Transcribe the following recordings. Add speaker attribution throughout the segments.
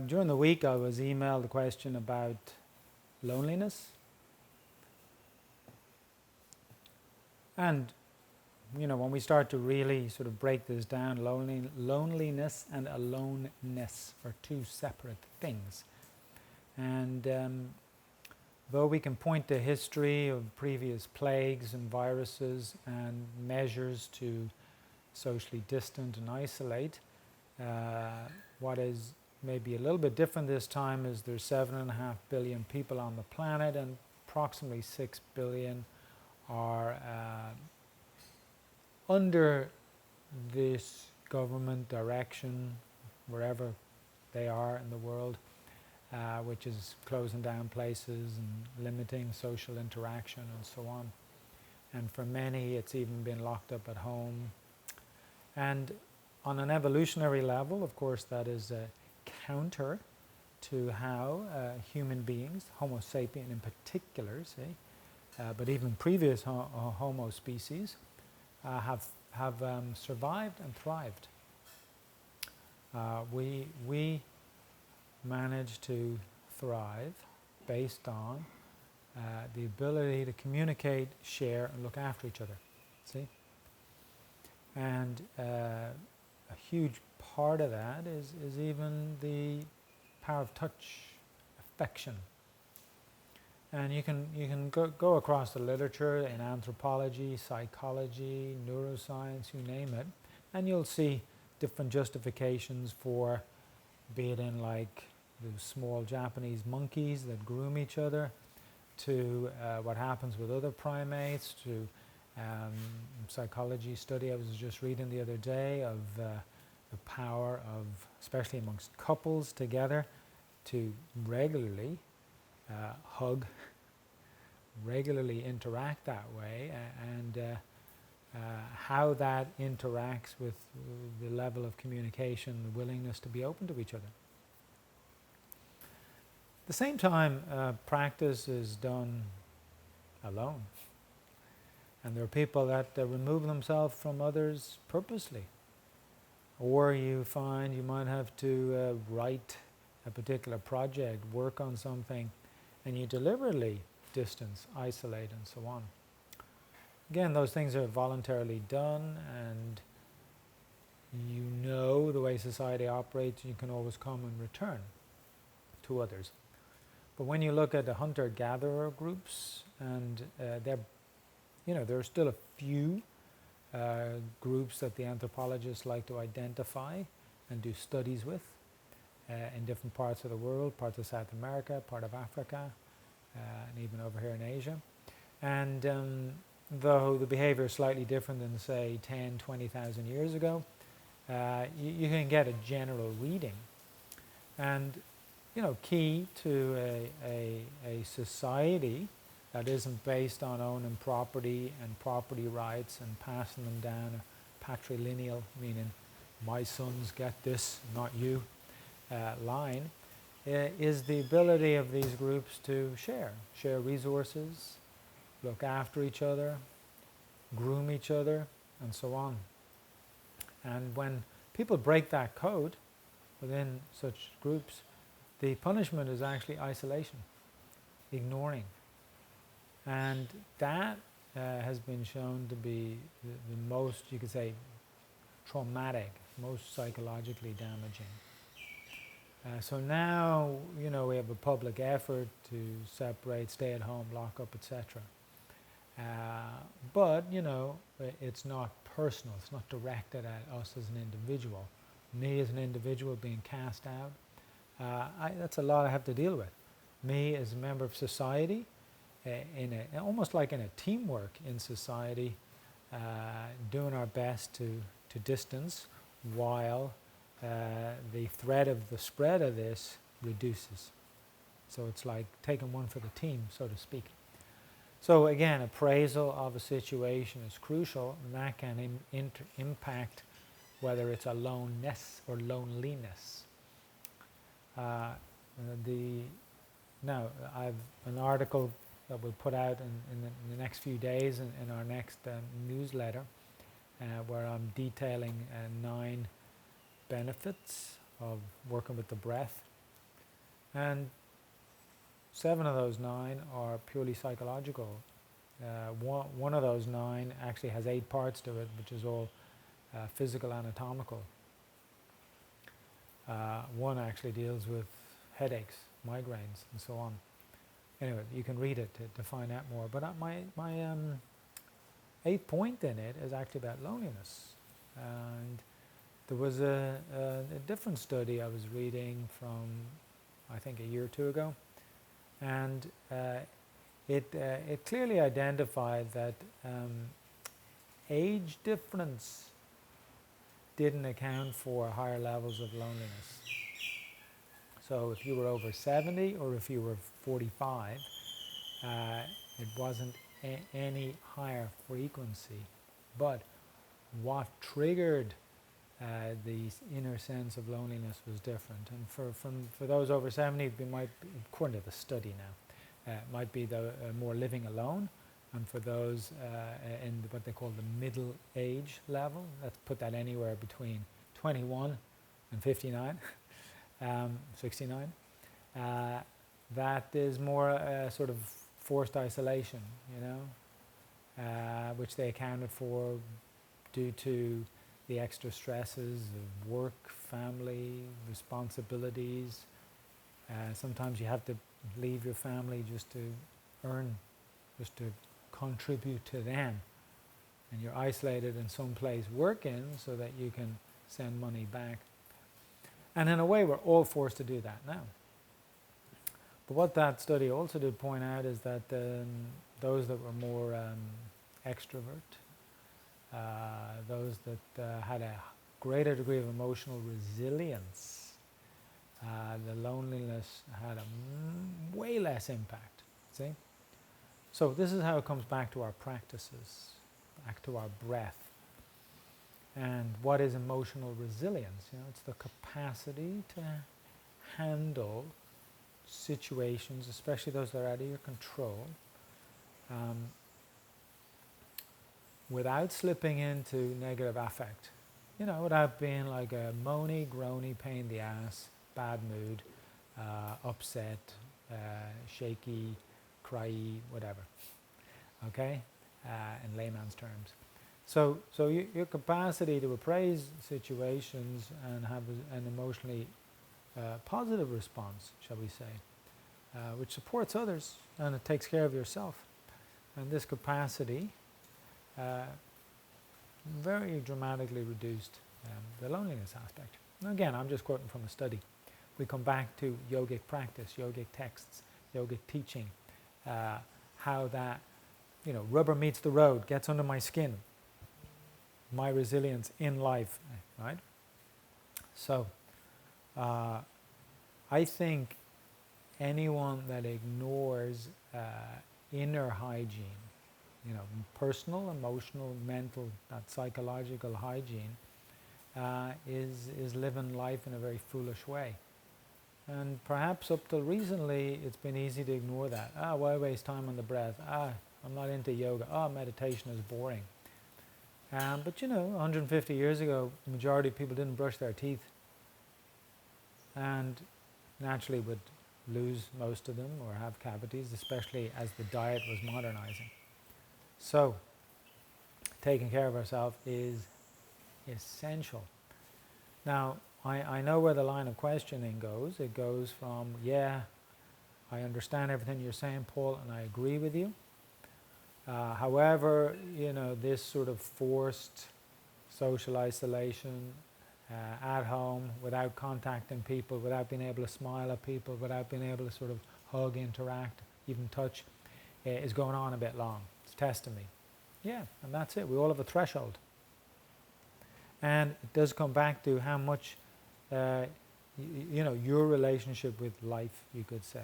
Speaker 1: During the week I was emailed a question about loneliness. And, when we start to really sort of break this down, loneliness and aloneness are two separate things. And though we can point to history of previous plagues and viruses and measures to socially distant and isolate, what is maybe a little bit different this time is there's 7.5 billion people on the planet, and approximately 6 billion are under this government direction, wherever they are in the world, which is closing down places and limiting social interaction and so on. And for many, it's even been locked up at home. And on an evolutionary level, of course, that is a counter to how human beings, Homo sapien in particular, but even previous Homo species, have survived and thrived. We managed to thrive based on the ability to communicate, share, and look after each other. See? And a huge part of that is even the power of touch, affection. And you can go across the literature in anthropology, psychology, neuroscience, you name it, and you'll see different justifications for, be it in like the small Japanese monkeys that groom each other, to what happens with other primates, to psychology study I was just reading the other day of the power of, especially amongst couples together, to regularly hug, regularly interact that way, and how that interacts with the level of communication, the willingness to be open to each other. At the same time, practice is done alone. And there are people that remove themselves from others purposely. Or you find you might have to write a particular project, work on something, and you deliberately distance, isolate, and so on. Again, those things are voluntarily done, and you know the way society operates, you can always come and return to others. But when you look at the hunter-gatherer groups, and there are still a few groups that the anthropologists like to identify and do studies with in different parts of the world, parts of South America, part of Africa, and even over here in Asia. And though the behavior is slightly different than, say, 10, 20,000 years ago, you can get a general reading. And key to a society that isn't based on owning property and property rights and passing them down a patrilineal, meaning my sons get this, not you, line, is the ability of these groups to share resources, look after each other, groom each other, and so on. And when people break that code within such groups, the punishment is actually isolation, ignoring. And that has been shown to be the most, you could say, traumatic, most psychologically damaging. So now, we have a public effort to separate, stay at home, lock up, etc. But, it's not personal, it's not directed at us as an individual. Me as an individual being cast out, that's a lot I have to deal with. Me as a member of society, almost like in a teamwork in society, doing our best to distance while the threat of the spread of this reduces. So it's like taking one for the team, so to speak. So again, appraisal of a situation is crucial, and that can impact whether it's aloneness or loneliness. Now, I've an article that we'll put out in the next few days in our next newsletter, where I'm detailing 9 benefits of working with the breath. And 7 of those 9 are purely psychological. One of those 9 actually has 8 parts to it, which is all physical, anatomical. One actually deals with headaches, migraines, and so on. Anyway, you can read it to find out more. But my 8th point in it is actually about loneliness. And there was a different study I was reading from, I think, a year or two ago. And it clearly identified that age difference didn't account for higher levels of loneliness. So if you were over 70 or if you were 45, it wasn't any higher frequency. But what triggered the inner sense of loneliness was different. And for those over 70, it might, according to the study now, it might be the more living alone. And for those in what they call the middle age level, let's put that anywhere between 21 and 59, 69, that is more sort of forced isolation, which they accounted for due to the extra stresses of work, family, responsibilities. Sometimes you have to leave your family just to earn, just to contribute to them, and you're isolated in some place working so that you can send money back. And in a way, we're all forced to do that now. But what that study also did point out is that those that were more extrovert, those that had a greater degree of emotional resilience, the loneliness had a way less impact. See? So this is how it comes back to our practices, back to our breath. And what is emotional resilience? It's the capacity to handle situations, especially those that are out of your control, without slipping into negative affect. Without being like a moany, groany, pain in the ass, bad mood, upset, shaky, cryy, whatever. Okay? In layman's terms. So your capacity to appraise situations and have an emotionally positive response, shall we say, which supports others and it takes care of yourself. And this capacity very dramatically reduced the loneliness aspect. Now again, I'm just quoting from a study. We come back to yogic practice, yogic texts, yogic teaching, how that, rubber meets the road, gets under my skin, my resilience in life, right? So, I think anyone that ignores inner hygiene, personal, emotional, mental, that psychological hygiene, is living life in a very foolish way. And perhaps up till recently, it's been easy to ignore that. Why waste time on the breath? I'm not into yoga. Meditation is boring. But 150 years ago, the majority of people didn't brush their teeth, and naturally would lose most of them or have cavities, especially as the diet was modernizing. So, taking care of ourselves is essential. Now, I know where the line of questioning goes. It goes from, I understand everything you're saying, Paul, and I agree with you. However, this sort of forced social isolation at home, without contacting people, without being able to smile at people, without being able to sort of hug, interact, even touch, is going on a bit long. It's testing me. Yeah, and that's it. We all have a threshold. And it does come back to how much, your relationship with life, you could say,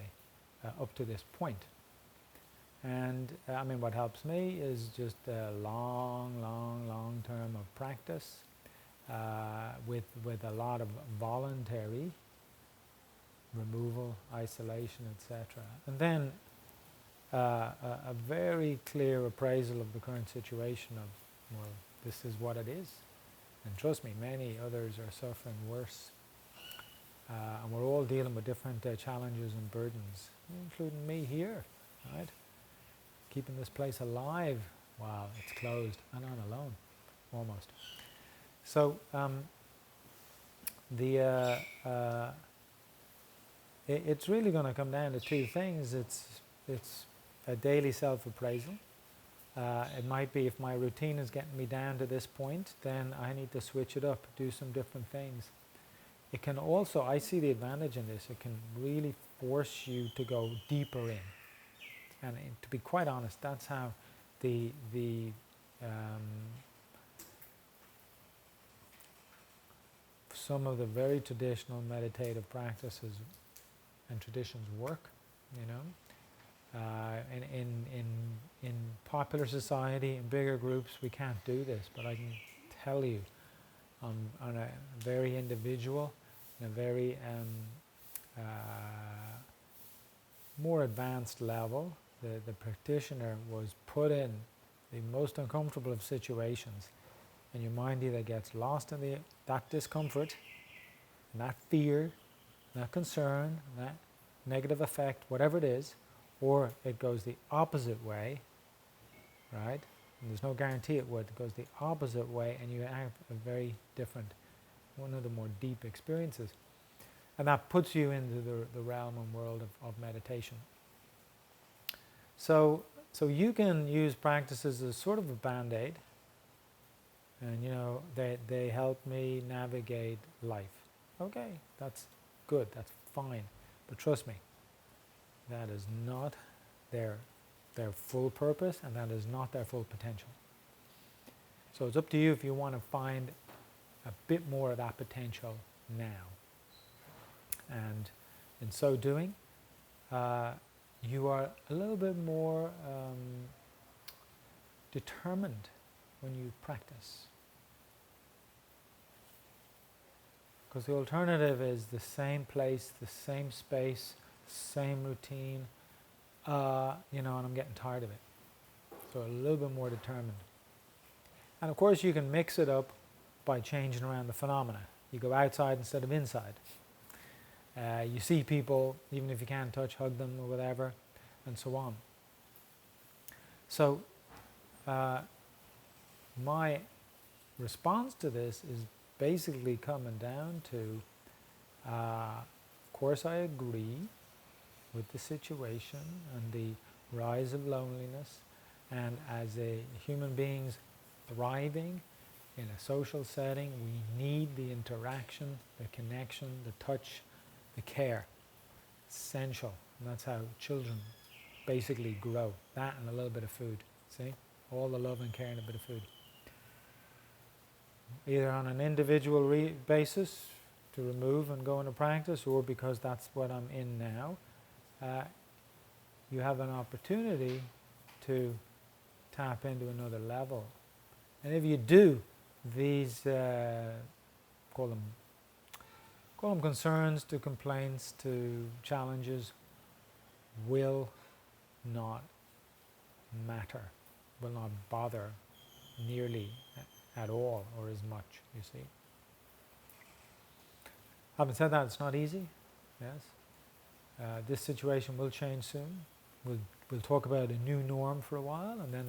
Speaker 1: up to this point. And what helps me is just a long term of practice with a lot of voluntary removal, isolation, etc. And then a very clear appraisal of the current situation of, this is what it is. And trust me, many others are suffering worse. and we're all dealing with different challenges and burdens, including me here, right? Keeping this place alive while it's closed and I'm alone, almost. So it's really going to come down to two things. It's a daily self-appraisal. It might be if my routine is getting me down to this point, then I need to switch it up, do some different things. It can also, I see the advantage in this, it can really force you to go deeper in. And to be quite honest, that's how some of the very traditional meditative practices and traditions work, you know. In popular society, in bigger groups, we can't do this, but I can tell you, on a very individual, and a very more advanced level, the practitioner was put in the most uncomfortable of situations, and your mind either gets lost in that discomfort, and that fear, that concern, that negative effect, whatever it is, or it goes the opposite way, right? And there's no guarantee it would. It goes the opposite way, and you have a very different, one of the more deep experiences. And that puts you into the realm and world of meditation. So you can use practices as sort of a band-aid, and you know, they help me navigate life. Okay, that's good, that's fine, but trust me, that is not their full purpose, and that is not their full potential. So it's up to you if you want to find a bit more of that potential now. And in so doing, you are a little bit more determined when you practice. Because the alternative is the same place, the same space, same routine, you know, and I'm getting tired of it. So a little bit more determined. And of course you can mix it up by changing around the phenomena. You go outside instead of inside. You see people, even if you can't touch, hug them or whatever, and so on. So my response to this is basically coming down to, of course I agree with the situation and the rise of loneliness, and as human beings thriving in a social setting, we need the interaction, the connection, the touch, the care. Essential. And that's how children basically grow. That and a little bit of food. See? All the love and care and a bit of food. Either on an individual basis to remove and go into practice, or because that's what I'm in now, you have an opportunity to tap into another level. And if you do, these call them concerns to complaints to challenges will not matter, will not bother nearly at all or as much, you see. Having said that, it's not easy, yes. This situation will change soon. We'll talk about a new norm for a while, and then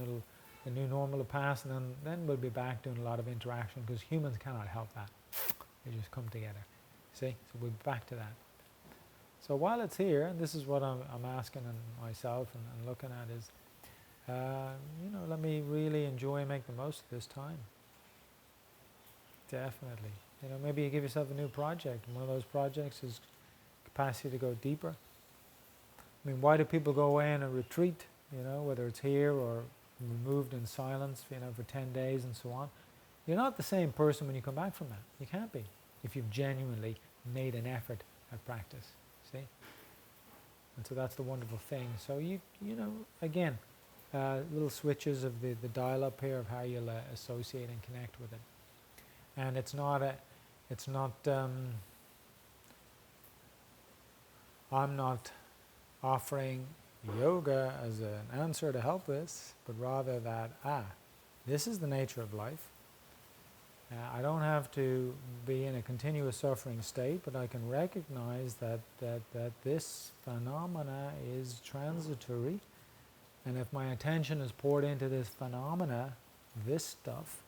Speaker 1: the new normal will pass, and then we'll be back doing a lot of interaction, because humans cannot help that. They just come together. See? So we'll be back to that. So while it's here, and this is what I'm asking myself and looking at is, you know, let me really enjoy and make the most of this time. Definitely. You know, maybe you give yourself a new project, and one of those projects is capacity to go deeper. I mean, why do people go away on a retreat, you know, whether it's here or removed in silence, you know, for 10 days and so on? You're not the same person when you come back from that. You can't be, if you've genuinely made an effort at practice, see? And so that's the wonderful thing. So you know, again, little switches of the dial-up here of how you'll associate and connect with it. And it's not, I'm not offering yoga as an answer to help this, but rather that, this is the nature of life. I don't have to be in a continuous suffering state, but I can recognize that this phenomena is transitory, and if my attention is poured into this phenomena, this stuff,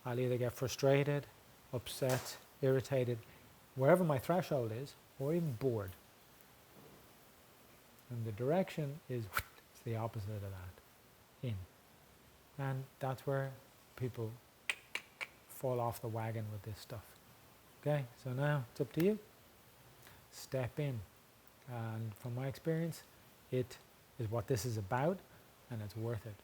Speaker 1: I'll either get frustrated, upset, irritated, wherever my threshold is, or even bored. And the direction is it's the opposite of that, in. And that's where people fall off the wagon with this stuff. Okay, so now it's up to you. Step in. And from my experience, it is what this is about, and it's worth it.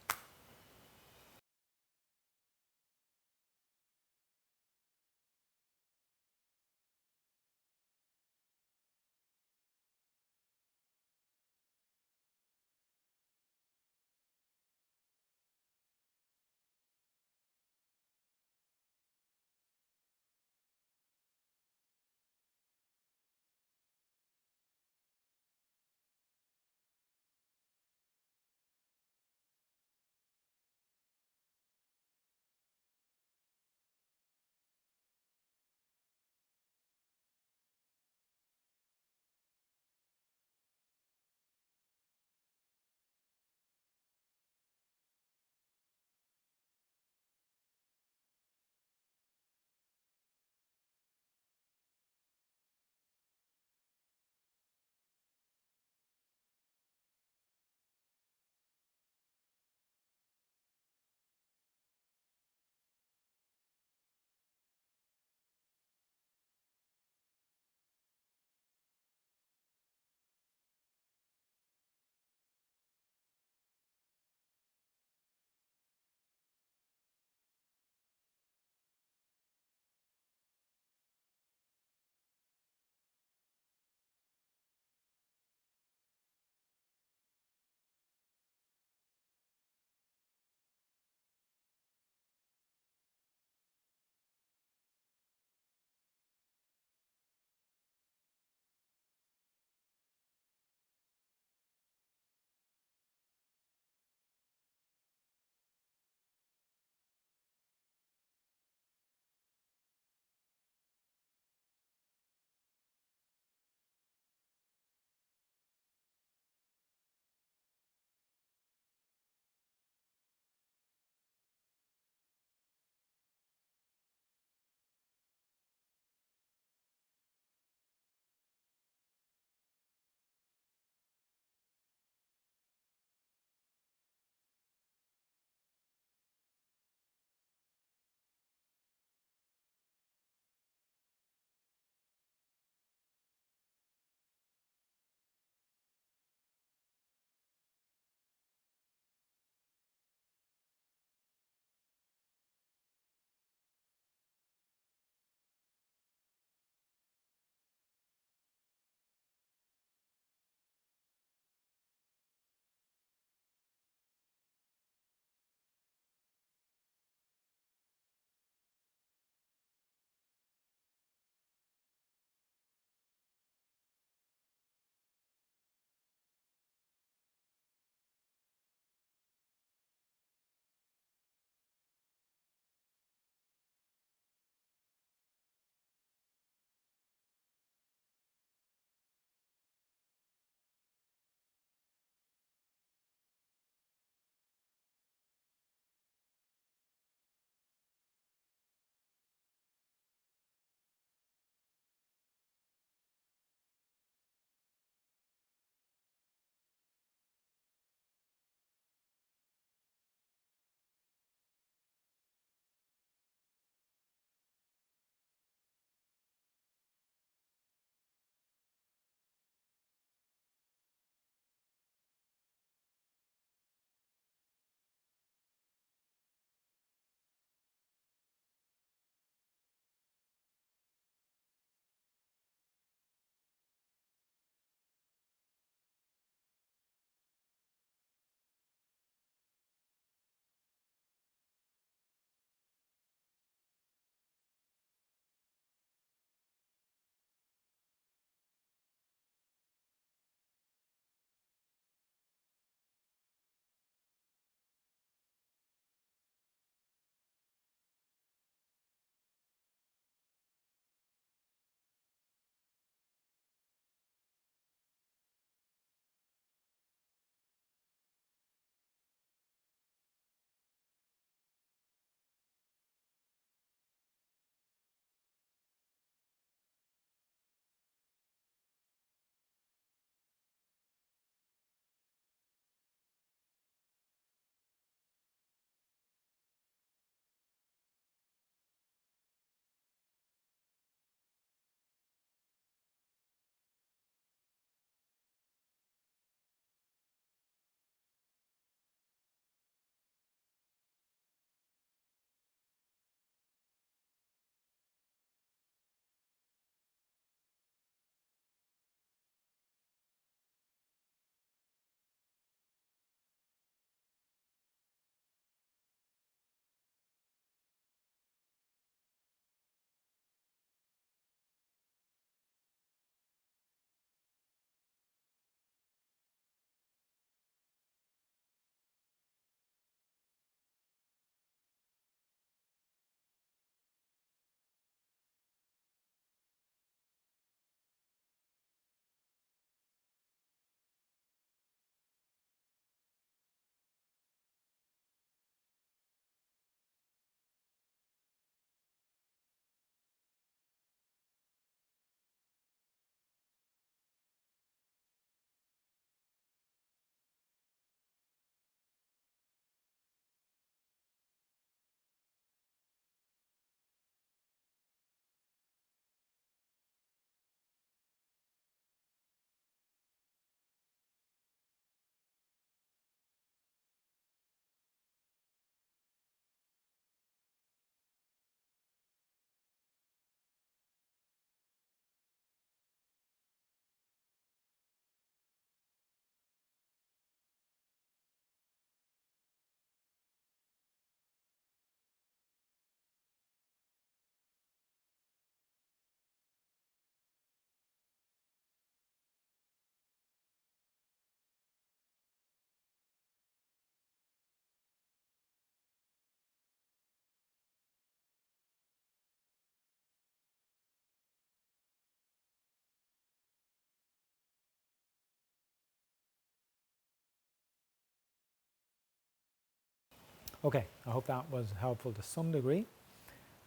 Speaker 1: Okay, I hope that was helpful to some degree.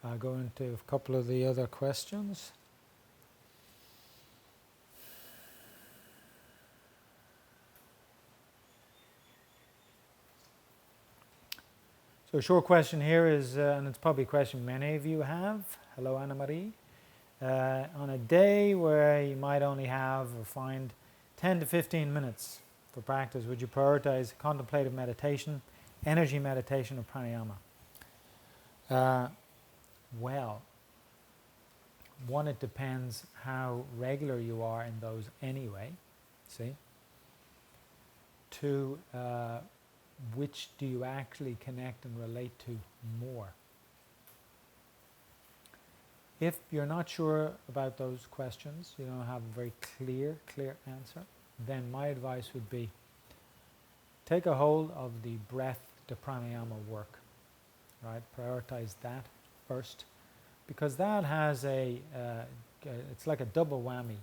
Speaker 1: I'll go into a couple of the other questions. So a short question here is, and it's probably a question many of you have. Hello, Anna Marie. On a day where you might only have or find 10 to 15 minutes for practice, would you prioritize contemplative meditation, energy meditation, or pranayama? Well, one, it depends how regular you are in those anyway, see? Two, which do you actually connect and relate to more? If you're not sure about those questions, you don't have a very clear answer, then my advice would be take a hold of the breath to pranayama work, right? Prioritize that first, because that has it's like a double whammy,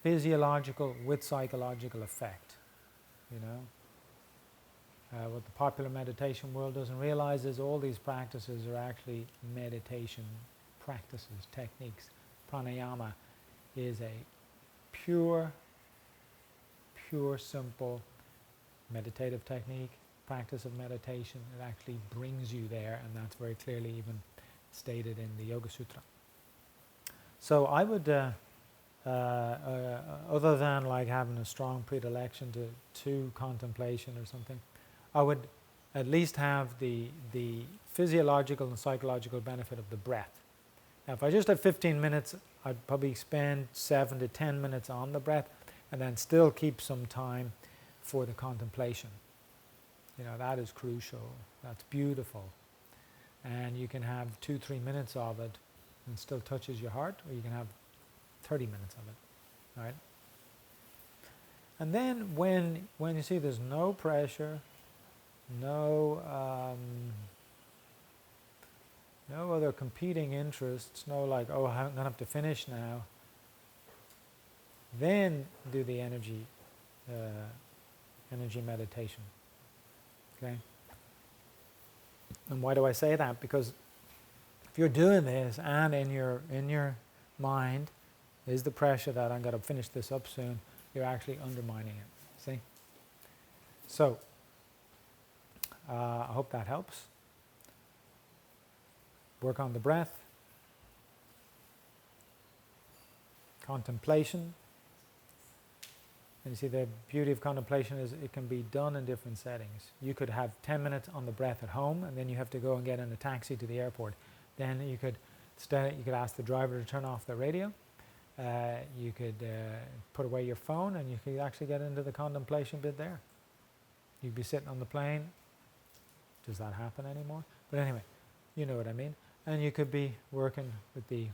Speaker 1: physiological with psychological effect, you know. What the popular meditation world doesn't realize is all these practices are actually meditation practices, techniques. Pranayama is a pure, simple meditative technique, practice of meditation. It actually brings you there, and that's very clearly even stated in the Yoga Sutra. So I would, other than like having a strong predilection to contemplation or something, I would at least have the physiological and psychological benefit of the breath. Now, if I just had 15 minutes, I'd probably spend 7 to 10 minutes on the breath and then still keep some time for the contemplation. You know, that is crucial. That's beautiful. And you can have 2-3 minutes of it and still touches your heart, or you can have 30 minutes of it, right? And then when you see there's no pressure, no other competing interests, no like, oh, I'm going to have to finish now, then do the energy meditation. Okay? And why do I say that? Because if you're doing this and in your mind is the pressure that I'm going to finish this up soon, you're actually undermining it. See? So, I hope that helps. Work on the breath, contemplation. And you see, the beauty of contemplation is it can be done in different settings. You could have 10 minutes on the breath at home, and then you have to go and get in a taxi to the airport. Then you could ask the driver to turn off the radio. You could put away your phone, and you could actually get into the contemplation bit there. You'd be sitting on the plane. Does that happen anymore? But anyway, you know what I mean. And you could be working with the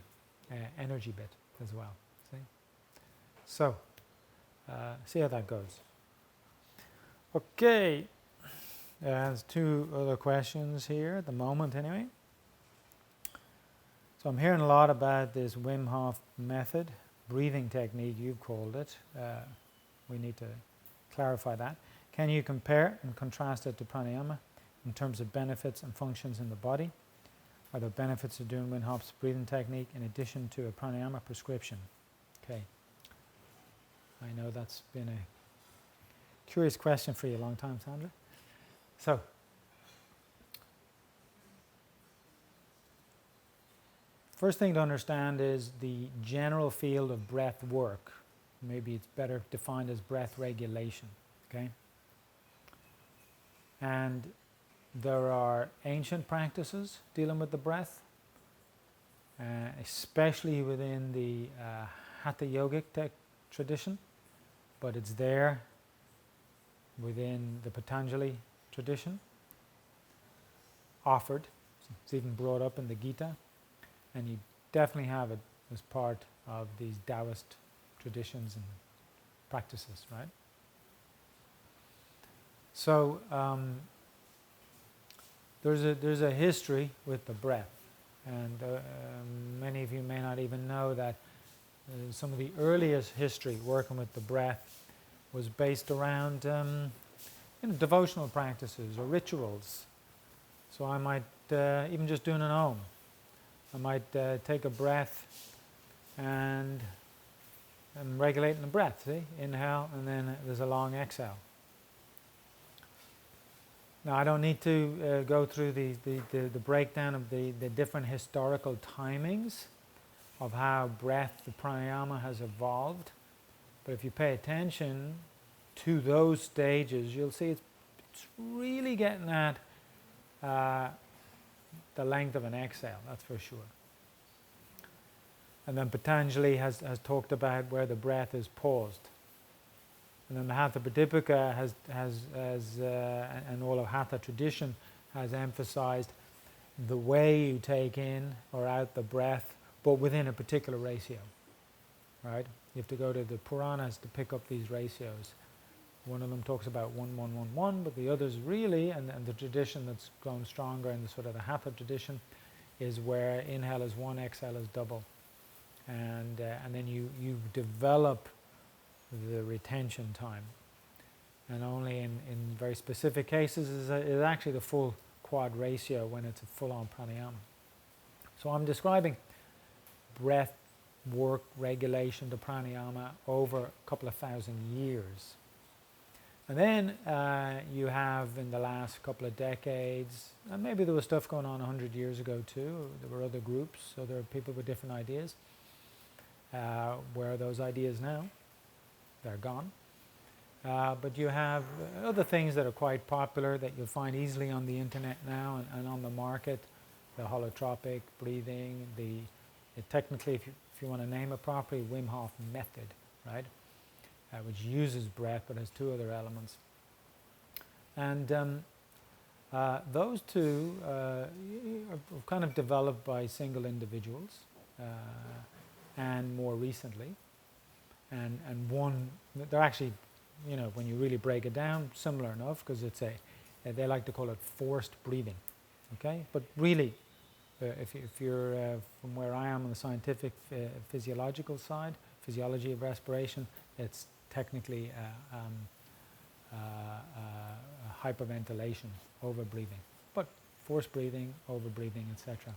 Speaker 1: energy bit as well. See? So, see how that goes. Okay. There's 2 other questions here at the moment anyway. So I'm hearing a lot about this Wim Hof method, breathing technique you've called it. We need to clarify that. Can you compare and contrast it to pranayama in terms of benefits and functions in the body? Are there benefits of doing Wim Hof's breathing technique in addition to a pranayama prescription? Okay. I know that's been a curious question for you a long time, Sandra. So, first thing to understand is the general field of breath work. Maybe it's better defined as breath regulation. Okay? And there are ancient practices dealing with the breath, especially within the Hatha Yogic tradition, but it's there within the Patanjali tradition, offered. It's even brought up in the Gita, and you definitely have it as part of these Taoist traditions and practices, right? So there's a history with the breath, and many of you may not even know that some of the earliest history working with the breath was based around devotional practices or rituals. So I might, even just doing an Om, I might take a breath and I'm regulating the breath, see? Inhale, and then there's a long exhale. Now, I don't need to go through the breakdown of the different historical timings of how breath, the pranayama, has evolved. But if you pay attention to those stages, you'll see it's really getting at the length of an exhale, that's for sure. And then Patanjali has talked about where the breath is paused. And then the Hatha Pradipika and all of Hatha tradition has emphasized the way you take in or out the breath, but within a particular ratio, right? You have to go to the Puranas to pick up these ratios. One of them talks about 1, 1, 1, 1, but the others really, and the tradition that's grown stronger in the sort of the Hatha tradition, is where inhale is 1, exhale is double. And then you develop the retention time. And only in very specific cases is actually the full quad ratio when it's a full-on pranayama. So I'm describing breath work regulation to pranayama over a couple of thousand years. And then you have in the last couple of decades, and maybe there was stuff going on 100 years ago too, there were other groups, so there are people with different ideas. Where are those ideas now? They're gone. But you have other things that are quite popular that you'll find easily on the internet now and on the market. The holotropic breathing, technically, if you want to name it properly, Wim Hof method, right? Which uses breath but has two other elements. And those two are kind of developed by single individuals and more recently. And one, they're actually, you know, when you really break it down, similar enough, because it's they like to call it forced breathing, okay? But really, if you're from where I am on the scientific physiological side, physiology of respiration, it's technically hyperventilation, overbreathing. But forced breathing, overbreathing, etc.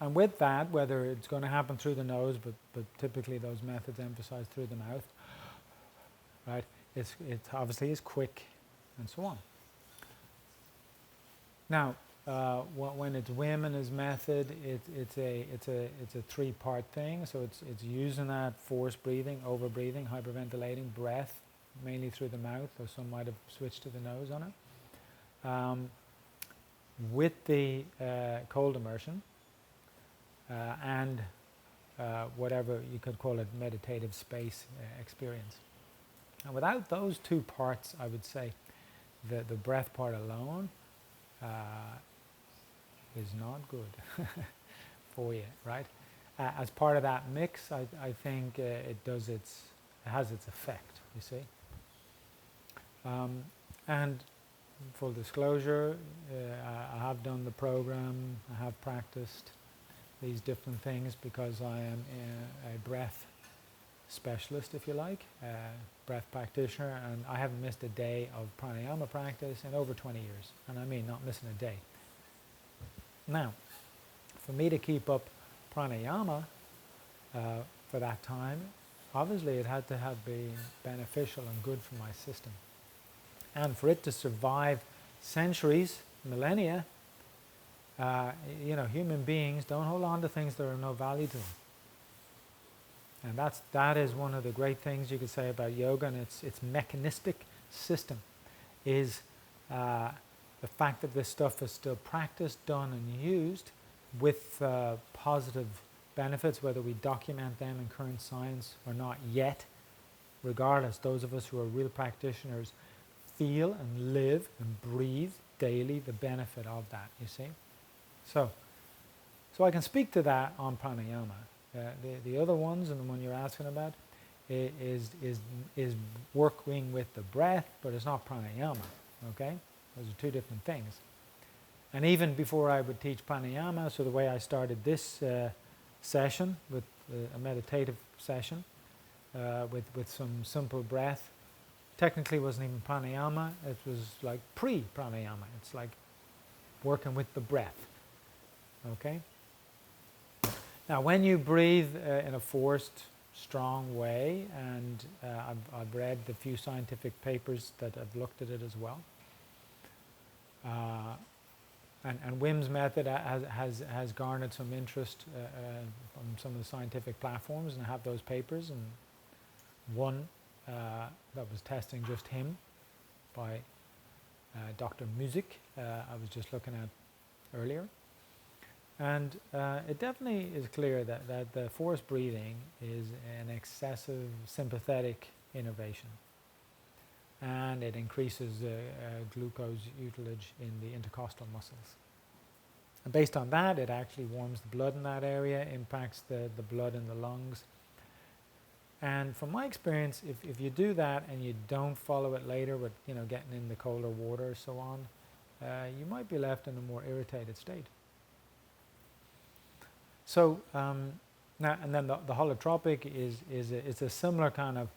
Speaker 1: And with that, whether it's going to happen through the nose, but typically those methods emphasize through the mouth, right? It obviously is quick, and so on. Now, when it's Wim and his method, it's a three-part thing. So it's using that forced breathing, over-breathing, hyperventilating, breath, mainly through the mouth, or some might have switched to the nose on it, with the cold immersion, and whatever you could call it, meditative space experience. And without those two parts, I would say the breath part alone is not good for you, right? As part of that mix, I think it has its effect, you see. And full disclosure, I have done the program, I have practiced these different things because I am a breath specialist, if you like, breath practitioner, and I haven't missed a day of pranayama practice in over 20 years, and I mean not missing a day. Now, for me to keep up pranayama for that time, obviously it had to have been beneficial and good for my system. And for it to survive centuries, millennia, you know, human beings don't hold on to things that are of no value to them. And that is one of the great things you could say about yoga, and its mechanistic system is the fact that this stuff is still practiced, done, and used with positive benefits, whether we document them in current science or not yet. Regardless, those of us who are real practitioners feel and live and breathe daily the benefit of that, you see. So I can speak to that on pranayama. The other ones, and the one you're asking about, is working with the breath, but it's not pranayama, okay? Those are two different things. And even before I would teach pranayama, so the way I started this session with a meditative session with some simple breath technically wasn't even pranayama, it was like pre-pranayama. It's like working with the breath. Okay? Now when you breathe in a forced, strong way, and I've read the few scientific papers that have looked at it as well, and Wim's method has garnered some interest from some of the scientific platforms, and I have those papers, and one that was testing just him by Dr. Music, I was just looking at earlier. And it definitely is clear that the forced breathing is an excessive sympathetic innervation. And it increases glucose usage in the intercostal muscles. And based on that, it actually warms the blood in that area, impacts the blood in the lungs. And from my experience, if you do that and you don't follow it later with getting in the colder water or so on, you might be left in a more irritated state. So now and then the holotropic is a similar kind of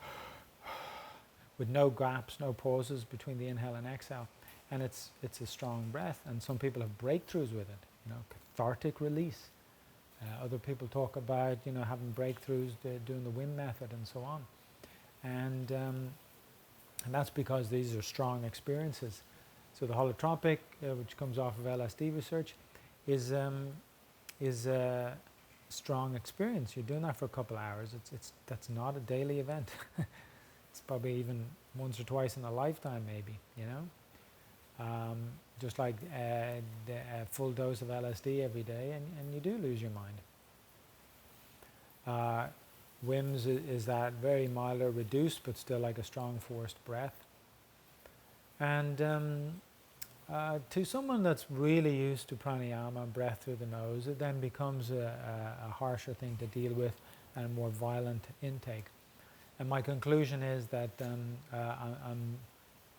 Speaker 1: with no gaps, no pauses between the inhale and exhale, and it's a strong breath. And some people have breakthroughs with it, cathartic release. Other people talk about having breakthroughs doing the Wim method and so on, and that's because these are strong experiences. So the holotropic, which comes off of LSD research, is a strong experience. You're doing that for a couple of hours. That's not a daily event. It's probably even once or twice in a lifetime, maybe. Just like a full dose of LSD every day, and you do lose your mind. Wim's is that very milder, reduced, but still like a strong forced breath. And to someone that's really used to pranayama, breath through the nose, it then becomes a harsher thing to deal with and a more violent intake. And my conclusion is that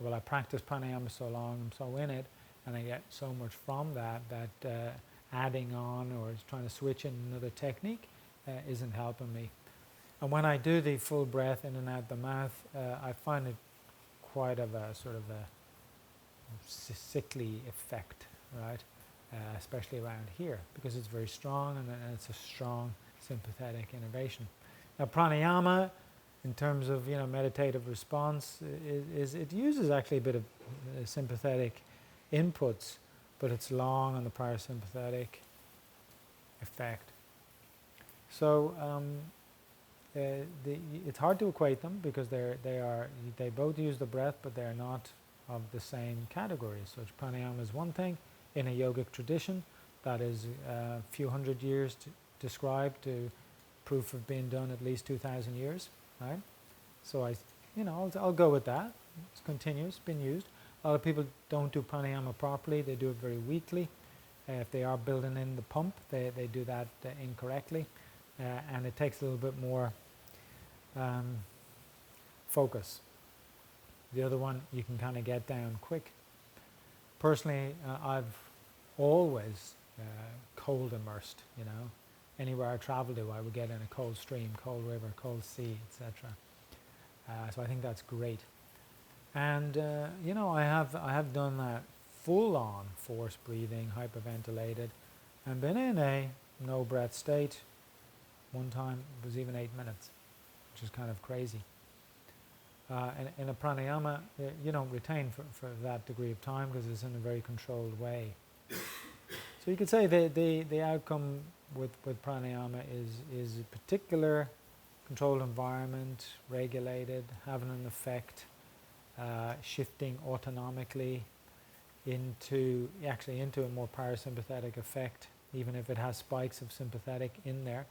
Speaker 1: I practice pranayama so long, I'm so in it, and I get so much from that adding on or trying to switch in another technique isn't helping me. And when I do the full breath in and out the mouth, I find it quite of a sort of a sickly effect, right? Especially around here, because it's very strong and it's a strong sympathetic innervation. Now pranayama, in terms of meditative response, is it uses actually a bit of sympathetic inputs, but it's long on the parasympathetic effect. So it's hard to equate them because they both use the breath, but they're not of the same category. So pranayama is one thing in a yogic tradition that is a few hundred years described to proof of being done at least 2,000 years, right? So I'll go with that. It's continuous, been used. A lot of people don't do pranayama properly. They do it very weakly. If they are building in the pump, they do that incorrectly, and it takes a little bit more focus. The other one you can kind of get down quick. Personally, I've always cold immersed, Anywhere I travel to, I would get in a cold stream, cold river, cold sea, etc. So I think that's great. And I have done that full-on forced breathing, hyperventilated, and been in a no-breath state. One time it was even 8 minutes, which is kind of crazy. In a pranayama, you don't retain for that degree of time because it's in a very controlled way. So you could say the outcome with pranayama is a particular controlled environment, regulated, having an effect, shifting autonomically into a more parasympathetic effect, even if it has spikes of sympathetic in there.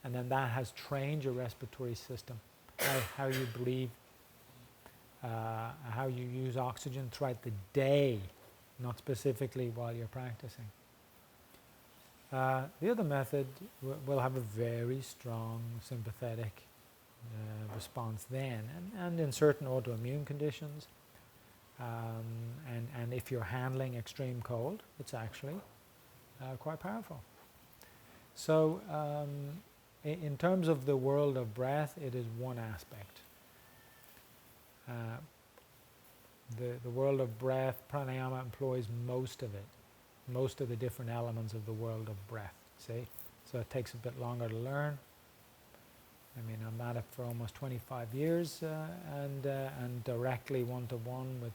Speaker 1: And then that has trained your respiratory system, how you breathe, how you use oxygen throughout the day, not specifically while you're practicing. The other method will have a very strong sympathetic response then, and in certain autoimmune conditions, and if you're handling extreme cold, it's actually quite powerful. So in terms of the world of breath, it is one aspect. The world of breath, pranayama employs most of it, most of the different elements of the world of breath, see? So it takes a bit longer to learn. I mean, I'm at it for almost 25 years and directly one-to-one with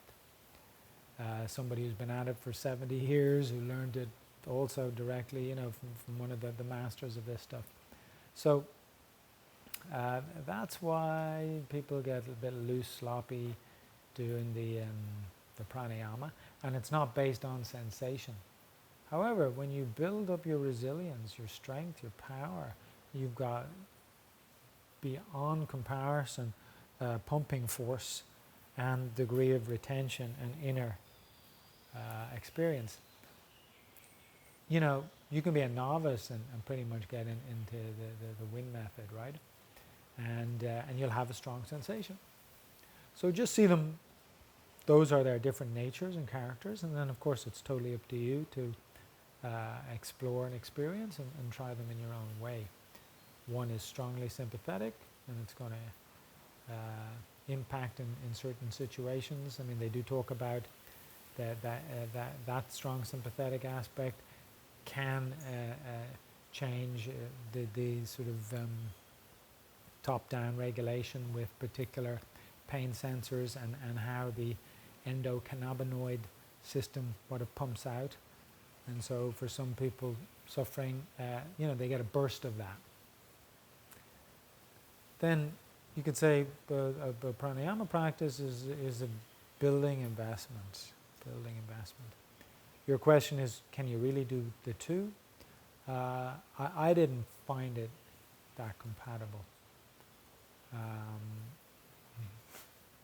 Speaker 1: somebody who's been at it for 70 years, who learned it also directly, from one of the masters of this stuff. So that's why people get a bit loose, sloppy doing the pranayama, and it's not based on sensation. However, when you build up your resilience, your strength, your power, you've got beyond comparison pumping force and degree of retention and inner experience. You can be a novice and pretty much get into the wind method, right? And you'll have a strong sensation. So just see them, those are their different natures and characters, and then of course it's totally up to you to explore and experience and try them in your own way. One is strongly sympathetic, and it's going to impact in certain situations. I mean, they do talk about that strong sympathetic aspect can change the sort of top-down regulation with particular pain sensors and how the endocannabinoid system, what it pumps out. And so for some people suffering, they get a burst of that. Then you could say a pranayama practice is a building investment. Your question is, can you really do the two? I didn't find it that compatible.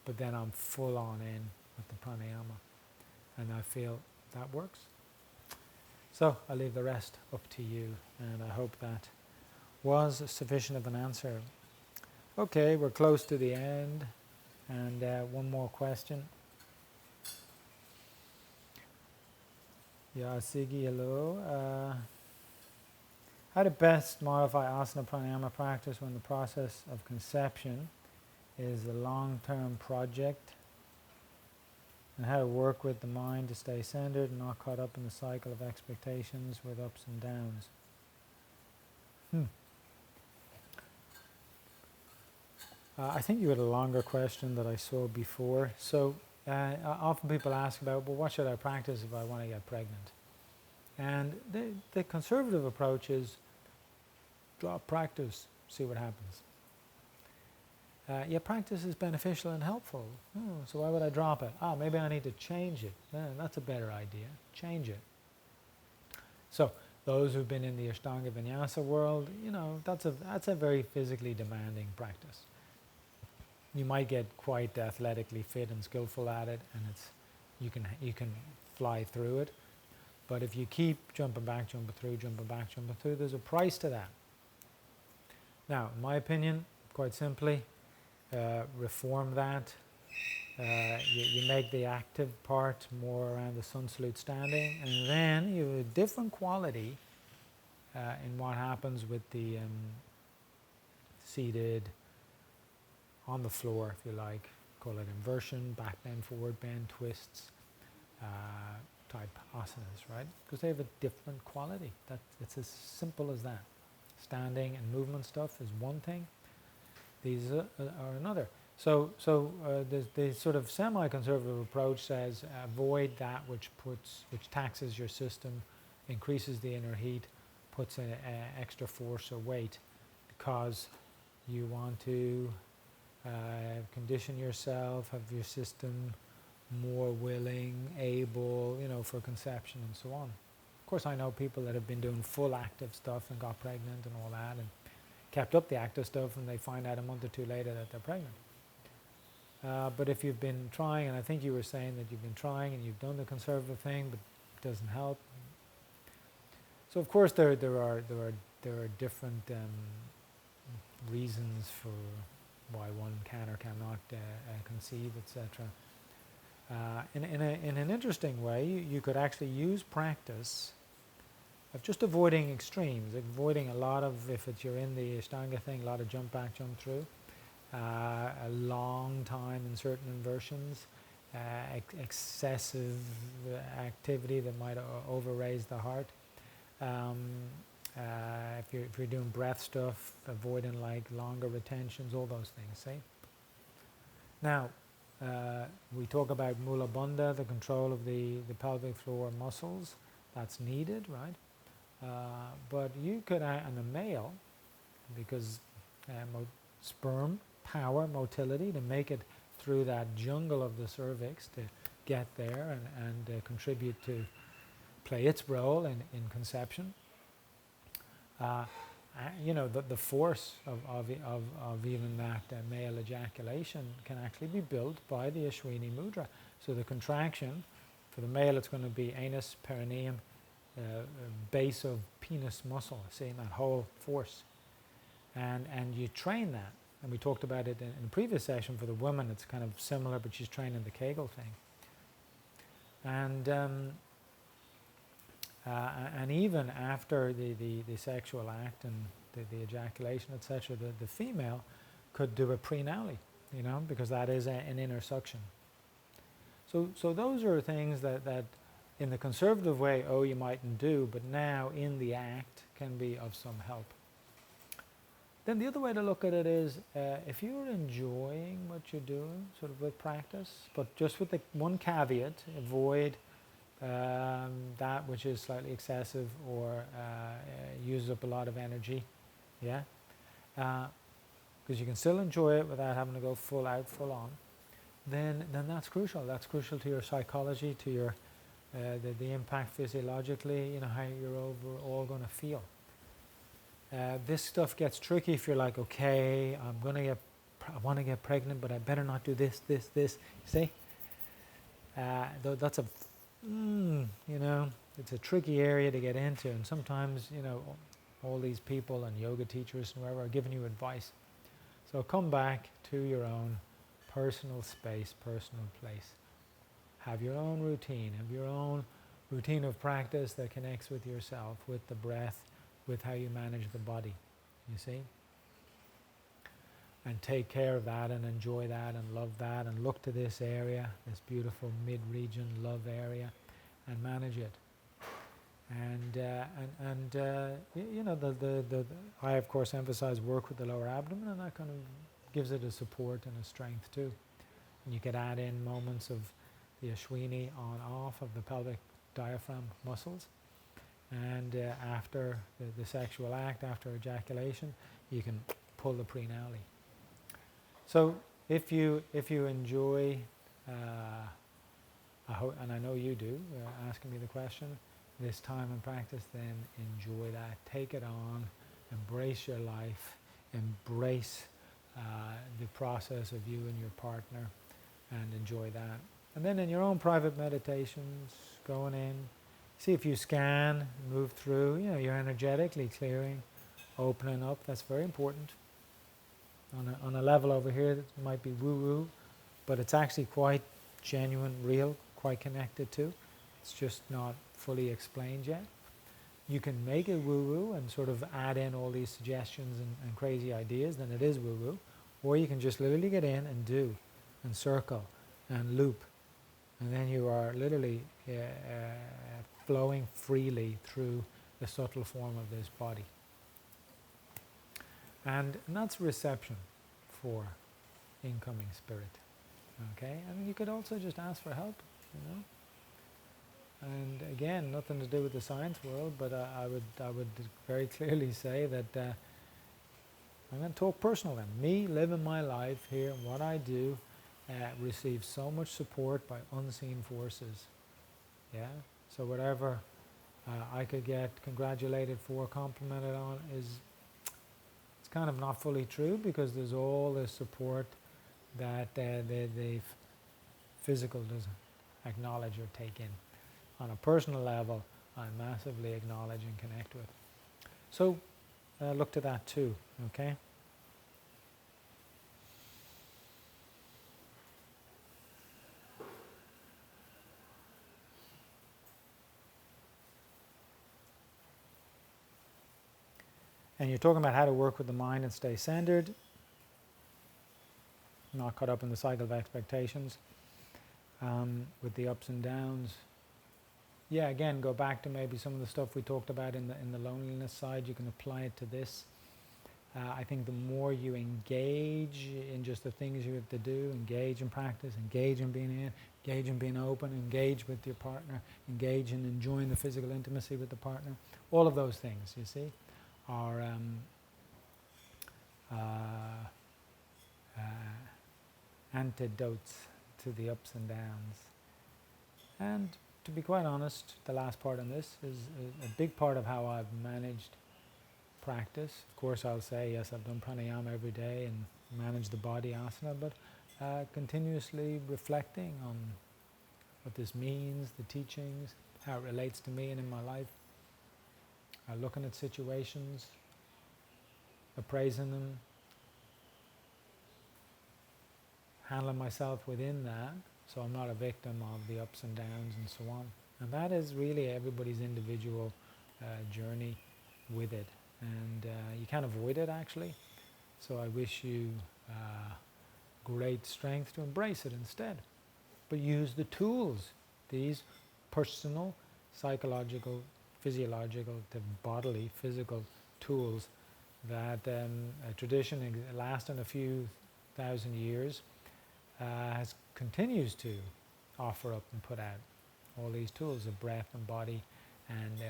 Speaker 1: But then I'm full on in with the pranayama, and I feel that works. So I'll leave the rest up to you, and I hope that was sufficient of an answer. Okay, we're close to the end, and one more question. Yeah, Sigi, hello. How to best modify asana pranayama practice when the process of conception is a long-term project, and how to work with the mind to stay centered and not caught up in the cycle of expectations with ups and downs. I think you had a longer question that I saw before. So often people ask about, well, what should I practice if I want to get pregnant? And the conservative approach is drop practice, see what happens. Practice is beneficial and helpful. So why would I drop it? Maybe I need to change it. That's a better idea. Change it. So those who've been in the Ashtanga Vinyasa world, that's a very physically demanding practice. You might get quite athletically fit and skillful at it, and you can fly through it. But if you keep jumping back, jumping through, there's a price to that. Now, in my opinion, quite simply, reform that. You make the active part more around the sun salute standing, and then you have a different quality in what happens with the seated, on the floor, if you like, call it inversion, back bend, forward bend, twists, type asanas, right? Because they have a different quality. It's as simple as that. Standing and movement stuff is one thing. These are another. So the sort of semi-conservative approach says avoid that which taxes your system, increases the inner heat, puts an extra force or weight, because you want to condition yourself, have your system more willing, able, for conception and so on. Of course, I know people that have been doing full active stuff and got pregnant and all that, and kept up the active stuff, and they find out a month or two later that they're pregnant. But if you've been trying, and I think you were saying that you've been trying and you've done the conservative thing, but it doesn't help. So of course there are different reasons for why one can or cannot conceive, etc. In an interesting way, you could actually use practice of just avoiding extremes, avoiding a lot of, if you're in the Ashtanga thing, a lot of jump back, jump through, a long time in certain inversions, excessive activity that might over-raise the heart. If you're doing breath stuff, avoiding like longer retentions, all those things, see? Now, we talk about mula bandha, the control of the pelvic floor muscles. That's needed, right? But you could, and the male, because sperm power, motility, to make it through that jungle of the cervix to get there and contribute to play its role in conception. The force of even that male ejaculation can actually be built by the Ashwini mudra. So the contraction, for the male it's going to be anus, perineum, base of penis muscle, seeing that whole force. And you train that. And we talked about it in the previous session. For the woman it's kind of similar, but she's training the Kegel thing. And even after the sexual act and the ejaculation, etc., the female could do a prenally, because that is an inner suction. So those are things that in the conservative way, you mightn't do, but now in the act can be of some help. Then the other way to look at it is, if you're enjoying what you're doing, sort of with practice, but just with the one caveat, avoid that which is slightly excessive or uses up a lot of energy, because you can still enjoy it without having to go full out, full on. Then that's crucial. That's crucial to your psychology, to your the impact physiologically. How you're overall going to feel. This stuff gets tricky if you're like, okay, I want to get pregnant, but I better not do this. See, that's a it's a tricky area to get into, and sometimes, all these people and yoga teachers and whoever are giving you advice. So come back to your own personal space, personal place. Have your own routine. Have your own routine of practice that connects with yourself, with the breath, with how you manage the body, you see? And take care of that and enjoy that and love that and look to this area, this beautiful mid-region love area, and manage it. I of course emphasize work with the lower abdomen, and that kind of gives it a support and a strength too. And you could add in moments of the Ashwini on-off of the pelvic diaphragm muscles. And after the sexual act, after ejaculation, you can pull the prenally. So if you enjoy, and I know you do, asking me the question, this time in practice, then enjoy that. Take it on, embrace your life, embrace the process of you and your partner, and enjoy that. And then in your own private meditations, going in, see if you scan, move through, you're energetically clearing, opening up. That's very important. On a level over here that might be woo-woo, but it's actually quite genuine, real, quite connected to. It's just not fully explained yet. You can make it woo-woo and sort of add in all these suggestions and crazy ideas, then it is woo-woo. Or you can just literally get in and do, and circle, and loop. And then you are literally flowing freely through the subtle form of this body. And that's reception for incoming spirit. Okay? And you could also just ask for help, And again, nothing to do with the science world, but I would very clearly say that I'm going to talk personal then. Me living my life here and what I do receives so much support by unseen forces. Yeah? So whatever I could get congratulated for, complimented on, it's kind of not fully true, because there's all this support that the physical doesn't acknowledge or take in. On a personal level, I massively acknowledge and connect with. So look to that too, okay? And you're talking about how to work with the mind and stay centered. not caught up in the cycle of expectations, with the ups and downs. Yeah, again, go back to maybe some of the stuff we talked about in the loneliness side. You can apply it to this. I think the more you engage in just the things you have to do, engage in practice, engage in being open, engage with your partner, engage in enjoying the physical intimacy with the partner, all of those things, you see, are antidotes to the ups and downs. And to be quite honest, the last part on this is a big part of how I've managed practice. Of course, I'll say, yes, I've done pranayama every day and managed the body asana, but continuously reflecting on what this means, the teachings, how it relates to me and in my life, looking at situations, appraising them, handling myself within that, so I'm not a victim of the ups and downs and so on. And that is really everybody's individual journey with it. And you can't avoid it, actually. So I wish you great strength to embrace it instead. But use the tools, these personal, psychological, physiological, the bodily, physical tools that a tradition lasting a few thousand years continues to offer up and put out. All these tools of breath and body and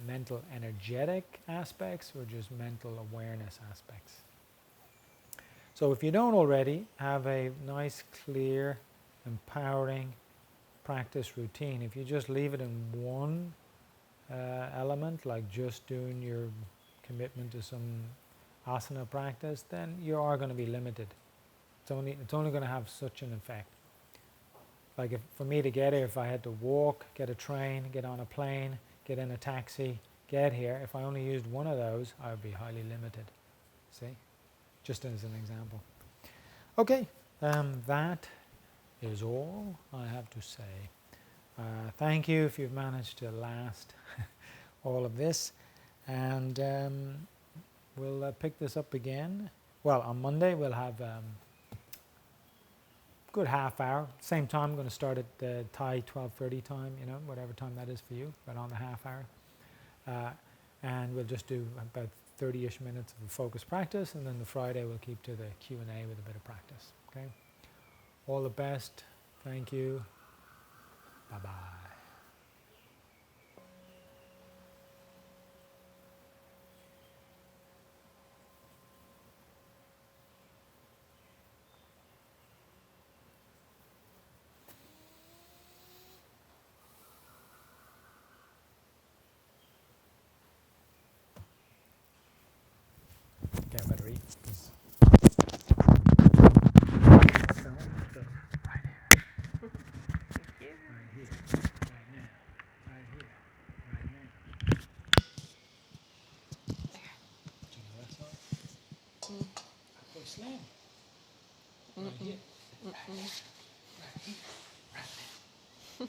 Speaker 1: mental energetic aspects, or just mental awareness aspects. So if you don't already have a nice, clear, empowering practice routine, if you just leave it in one element, like just doing your commitment to some asana practice, then you are going to be limited. It's only going to have such an effect. Like for me to get here, if I had to walk, get a train, get on a plane, get in a taxi, get here, if I only used one of those, I would be highly limited. See? Just as an example. Okay, that is all I have to say. Thank you if you've managed to last all of this. And we'll pick this up again. Well, on Monday we'll have good half hour. Same time, I'm going to start at Thai 12:30 time, whatever time that is for you, but on the half hour. And we'll just do about 30-ish minutes of a focused practice, and then the Friday we'll keep to the Q&A with a bit of practice. Okay? All the best. Thank you. Bye-bye. Okay, I better eat. Slam. Right here. Right here. Right here.